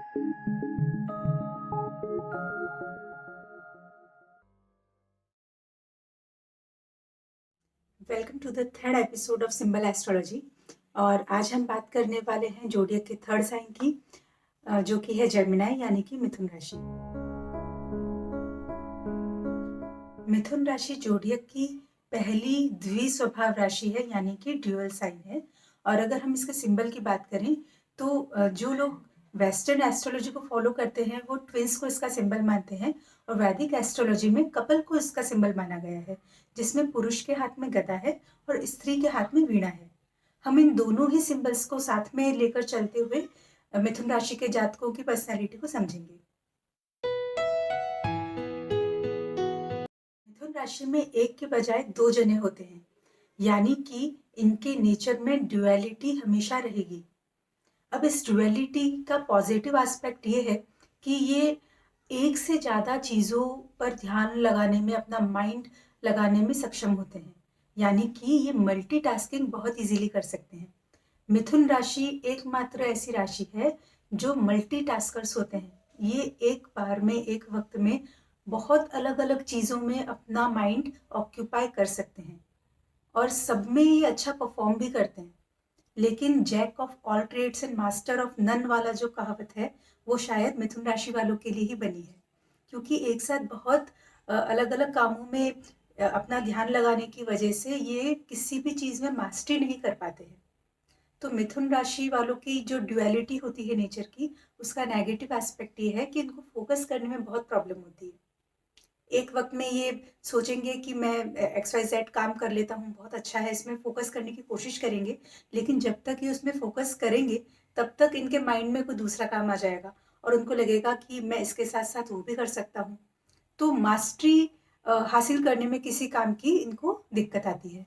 Welcome to the third episode of symbol astrology. और आज हम बात करने वाले हैं जोडियक के थर्ड साइन की, जो कि है जेमिनाई यानी कि मिथुन राशि। मिथुन राशि जोडियक की पहली द्विस्वभाव राशि है यानी कि ड्यूअल साइन है। और अगर हम इसके सिंबल की बात करें तो जो लोग वेस्टर्न एस्ट्रोलॉजी को फॉलो करते हैं वो ट्विंस को इसका सिंबल मानते हैं, और वैदिक एस्ट्रोलॉजी में कपल को इसका सिंबल माना गया है, जिसमें पुरुष के हाथ में गदा है और स्त्री के हाथ में वीणा है। हम इन दोनों ही सिंबल्स को साथ में लेकर चलते हुए मिथुन राशि के जातकों की पर्सनैलिटी को समझेंगे। मिथुन राशि में एक के बजाय दो जने होते हैं, यानी कि इनके नेचर में ड्युअलिटी हमेशा रहेगी। अब इस ड्युअलिटी का पॉजिटिव एस्पेक्ट ये है कि ये एक से ज़्यादा चीज़ों पर ध्यान लगाने में, अपना माइंड लगाने में सक्षम होते हैं, यानी कि ये मल्टीटास्किंग बहुत इजीली कर सकते हैं। मिथुन राशि एकमात्र ऐसी राशि है जो मल्टीटास्कर्स होते हैं। ये एक बार में, एक वक्त में बहुत अलग अलग चीज़ों में अपना माइंड ऑक्यूपाई कर सकते हैं और सब में ये अच्छा परफॉर्म भी करते हैं। लेकिन jack of all trades and master of none वाला जो कहावत है वो शायद मिथुन राशि वालों के लिए ही बनी है, क्योंकि एक साथ बहुत अलग अलग कामों में अपना ध्यान लगाने की वजह से ये किसी भी चीज़ में मास्टरी नहीं कर पाते हैं। तो मिथुन राशि वालों की जो ड्युअलिटी होती है नेचर की, उसका नेगेटिव एस्पेक्ट ये है कि इनको फोकस करने में बहुत प्रॉब्लम होती है। एक वक्त में ये सोचेंगे कि मैं एक्स वाई जेड काम कर लेता हूँ, बहुत अच्छा है, इसमें फोकस करने की कोशिश करेंगे, लेकिन जब तक ये उसमें फोकस करेंगे तब तक इनके माइंड में कोई दूसरा काम आ जाएगा और उनको लगेगा कि मैं इसके साथ साथ वो भी कर सकता हूँ। तो मास्टरी हासिल करने में किसी काम की इनको दिक्कत आती है।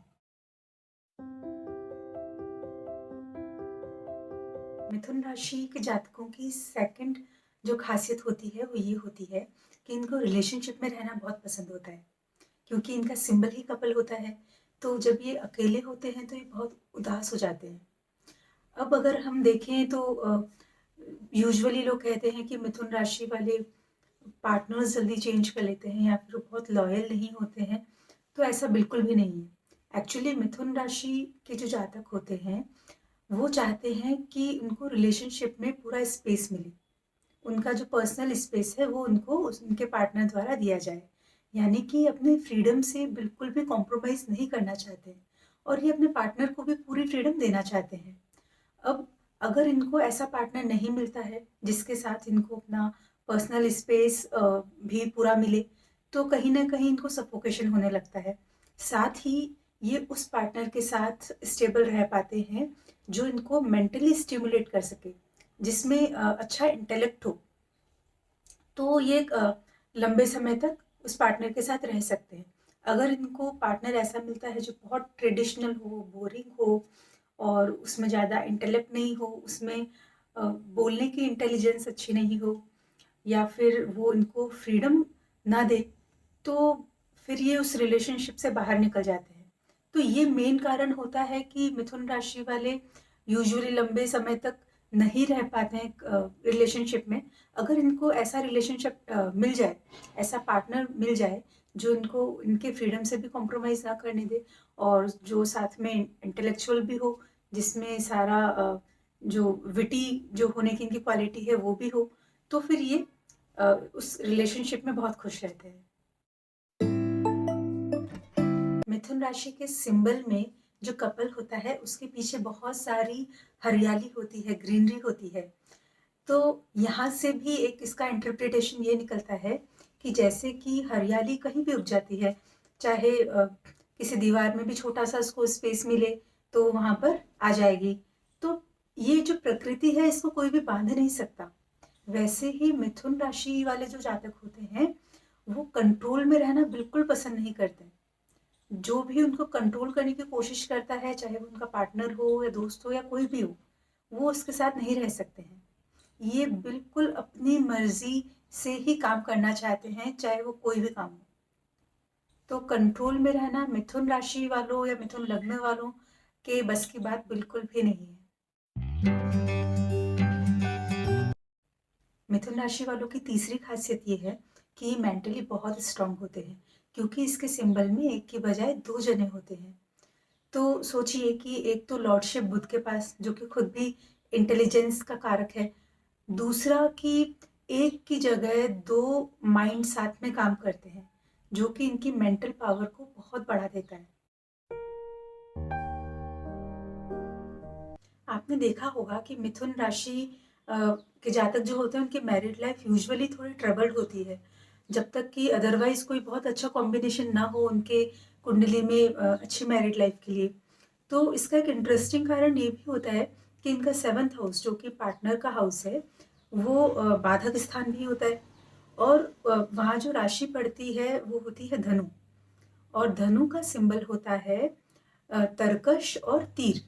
मिथुन राशि के जातकों की सेकंड जो खासियत होती है वो ये होती है कि इनको रिलेशनशिप में रहना बहुत पसंद होता है, क्योंकि इनका सिंबल ही कपल होता है। तो जब ये अकेले होते हैं तो ये बहुत उदास हो जाते हैं। अब अगर हम देखें तो यूजुअली लोग कहते हैं कि मिथुन राशि वाले पार्टनर्स जल्दी चेंज कर लेते हैं या फिर बहुत लॉयल नहीं होते हैं। तो ऐसा बिल्कुल भी नहीं है। एक्चुअली मिथुन राशि के जो जातक होते हैं वो चाहते हैं कि उनको रिलेशनशिप में पूरा स्पेस मिले। उनका जो पर्सनल स्पेस है वो उनको उनके पार्टनर द्वारा दिया जाए, यानी कि अपने फ्रीडम से बिल्कुल भी कॉम्प्रोमाइज़ नहीं करना चाहते हैं और ये अपने पार्टनर को भी पूरी फ्रीडम देना चाहते हैं। अब अगर इनको ऐसा पार्टनर नहीं मिलता है जिसके साथ इनको अपना पर्सनल स्पेस भी पूरा मिले, तो कहीं ना कहीं इनको सफोकेशन होने लगता है। साथ ही ये उस पार्टनर के साथ स्टेबल रह पाते हैं जो इनको मेंटली स्टिमुलेट कर सके, जिसमें अच्छा इंटेलेक्ट हो। तो ये लंबे समय तक उस पार्टनर के साथ रह सकते हैं। अगर इनको पार्टनर ऐसा मिलता है जो बहुत ट्रेडिशनल हो, बोरिंग हो और उसमें ज़्यादा इंटेलेक्ट नहीं हो, उसमें बोलने की इंटेलिजेंस अच्छी नहीं हो, या फिर वो इनको फ्रीडम ना दे, तो फिर ये उस रिलेशनशिप से बाहर निकल जाते हैं। तो ये मेन कारण होता है कि मिथुन राशि वाले यूजुअली लंबे समय तक नहीं रह पाते हैं रिलेशनशिप में। अगर इनको ऐसा रिलेशनशिप मिल जाए, ऐसा पार्टनर मिल जाए जो इनको इनके फ्रीडम से भी कॉम्प्रोमाइज़ ना करने दे और जो साथ में इंटेलेक्चुअल भी हो, जिसमें सारा जो विटी जो होने की इनकी क्वालिटी है वो भी हो, तो फिर ये उस रिलेशनशिप में बहुत खुश रहते हैं। मिथुन राशि के सिंबल में जो कपल होता है उसके पीछे बहुत सारी हरियाली होती है, ग्रीनरी होती है। तो यहाँ से भी एक इसका इंटरप्रिटेशन ये निकलता है कि जैसे कि हरियाली कहीं भी उग जाती है, चाहे किसी दीवार में भी छोटा सा उसको स्पेस मिले तो वहाँ पर आ जाएगी। तो ये जो प्रकृति है इसको कोई भी बांध नहीं सकता। वैसे ही मिथुन राशि वाले जो जातक होते हैं वो कंट्रोल में रहना बिल्कुल पसंद नहीं करते। जो भी उनको कंट्रोल करने की कोशिश करता है, चाहे वो उनका पार्टनर हो या दोस्त हो या कोई भी हो, वो उसके साथ नहीं रह सकते हैं। ये बिल्कुल अपनी मर्जी से ही काम करना चाहते हैं, चाहे वो कोई भी काम हो। तो कंट्रोल में रहना मिथुन राशि वालों या मिथुन लग्न वालों के बस की बात बिल्कुल भी नहीं है। मिथुन राशि वालों की तीसरी खासियत ये है कि ये मेंटली बहुत स्ट्रांग होते हैं, क्योंकि इसके सिंबल में एक की बजाय दो जने होते हैं। तो सोचिए कि एक तो लॉर्डशिप बुध के पास, जो कि खुद भी इंटेलिजेंस का कारक है। दूसरा कि एक की जगह दो माइंड साथ में काम करते हैं, जो कि इनकी मेंटल पावर को बहुत बढ़ा देता है। आपने देखा होगा कि मिथुन राशि के जातक जो होते हैं उनकी मैरिड लाइफ यूजुअली थोड़ी ट्रबल्ड होती है, जब तक कि अदरवाइज कोई बहुत अच्छा कॉम्बिनेशन ना हो उनके कुंडली में अच्छी मैरिड लाइफ के लिए। तो इसका एक इंटरेस्टिंग कारण ये भी होता है कि इनका सेवन्थ हाउस, जो कि पार्टनर का हाउस है, वो बाधक स्थान भी होता है। और वहाँ जो राशि पड़ती है वो होती है धनु, और धनु का सिंबल होता है तरकश और तीर।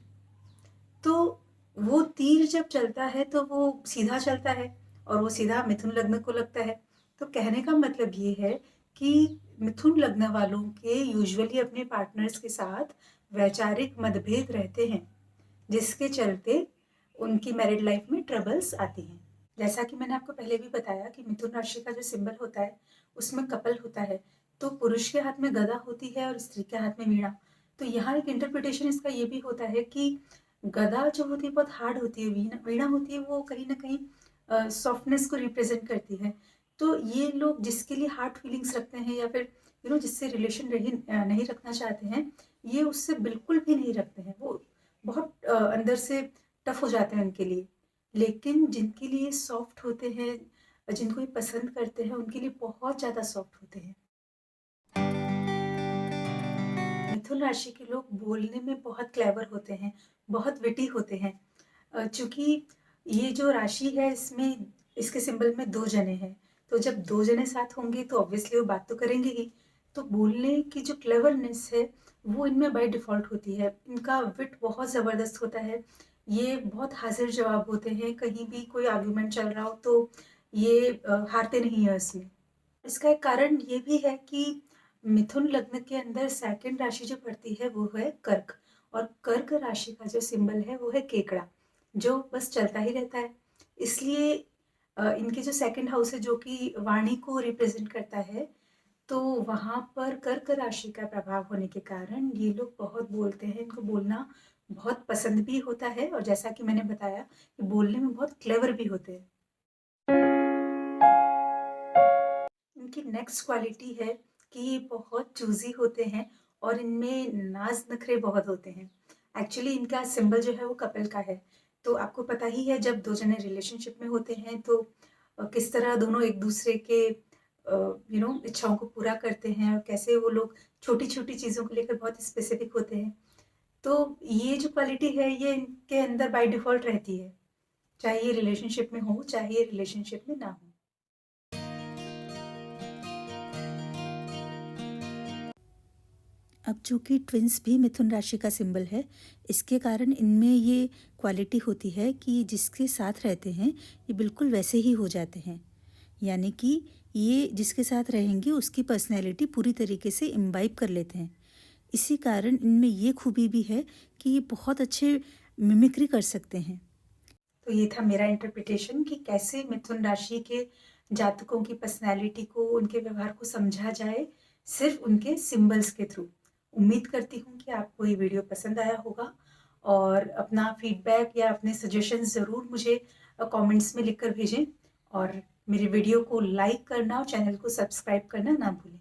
तो वो तीर जब चलता है तो वो सीधा चलता है, और वो सीधा मिथुन लग्न को लगता है। तो कहने का मतलब ये है कि मिथुन लग्न वालों के यूजुअली अपने पार्टनर्स के साथ वैचारिक मतभेद रहते हैं, जिसके चलते उनकी मैरिड लाइफ में ट्रबल्स आती हैं। जैसा कि मैंने आपको पहले भी बताया कि मिथुन राशि का जो सिंबल होता है उसमें कपल होता है। तो पुरुष के हाथ में गदा होती है और स्त्री के हाथ में वीणा। तो यहाँ एक इंटरप्रिटेशन इसका ये भी होता है कि गदा जो होती है बहुत हार्ड होती है, वीणा वीणा होती है वो कहीं ना कहीं सॉफ्टनेस को रिप्रेजेंट करती है। तो ये लोग जिसके लिए हार्ड फीलिंग्स रखते हैं, या फिर जिससे रिलेशन नहीं रखना चाहते हैं, ये उससे बिल्कुल भी नहीं रखते हैं। वो बहुत अंदर से टफ हो जाते हैं उनके लिए। लेकिन जिनके लिए सॉफ्ट होते हैं, जिनको ये पसंद करते हैं, उनके लिए बहुत ज़्यादा सॉफ्ट होते हैं। मिथुन राशि के लोग बोलने में बहुत क्लेवर होते हैं, बहुत विटी होते हैं। चूंकि ये जो राशि है इसमें इसके सिंबल में दो जने हैं, तो जब दो जने साथ होंगे तो ऑब्वियसली वो बात तो करेंगे ही। तो बोलने की जो क्लेवरनेस है वो इनमें बाय डिफ़ॉल्ट होती है। इनका विट बहुत ज़बरदस्त होता है। ये बहुत हाजिर जवाब होते हैं, कहीं भी कोई आर्गुमेंट चल रहा हो तो ये हारते नहीं हैं उसमें। इसका एक कारण ये भी है कि मिथुन लग्न के अंदर सेकंड राशि जो पड़ती है वो है कर्क, और कर्क राशि का जो सिंबल है वो है केकड़ा, जो बस चलता ही रहता है। इसलिए इनके जो सेकंड हाउस है जो कि वाणी को रिप्रेजेंट करता है, तो वहाँ पर कर्क राशि का प्रभाव होने के कारण ये लोग बहुत बोलते हैं। इनको बोलना बहुत पसंद भी होता है, और जैसा कि मैंने बताया कि बोलने में बहुत क्लेवर भी होते हैं। इनकी नेक्स्ट क्वालिटी है कि ये बहुत चूज़ी होते हैं, और इनमें नाज़ नखरे बहुत होते हैं। एक्चुअली इनका सिंबल जो है वो कपल का है। तो आपको पता ही है जब दो जने रिलेशनशिप में होते हैं तो किस तरह दोनों एक दूसरे के इच्छाओं को पूरा करते हैं, और कैसे वो लोग छोटी-छोटी चीज़ों को लेकर बहुत स्पेसिफिक होते हैं। तो ये जो क्वालिटी है ये इनके अंदर बाय डिफ़ॉल्ट रहती है, चाहे ये रिलेशनशिप में हो, चाहे ये रिलेशनशिप में ना हो। अब चूँकि ट्विन्स भी मिथुन राशि का सिंबल है, इसके कारण इनमें ये क्वालिटी होती है कि जिसके साथ रहते हैं ये बिल्कुल वैसे ही हो जाते हैं। यानी कि ये जिसके साथ रहेंगे उसकी पर्सनैलिटी पूरी तरीके से इम्बाइब कर लेते हैं। इसी कारण इनमें ये खूबी भी है कि ये बहुत अच्छे मिमिक्री कर सकते हैं। तो ये था मेरा इंटरप्रिटेशन कि कैसे मिथुन राशि के जातकों की पर्सनैलिटी को, उनके व्यवहार को समझा जाए सिर्फ उनके सिंबल्स के थ्रू। उम्मीद करती हूँ कि आपको ये वीडियो पसंद आया होगा, और अपना फीडबैक या अपने सजेशंस ज़रूर मुझे कमेंट्स में लिखकर भेजें, और मेरे वीडियो को लाइक करना और चैनल को सब्सक्राइब करना ना भूलें।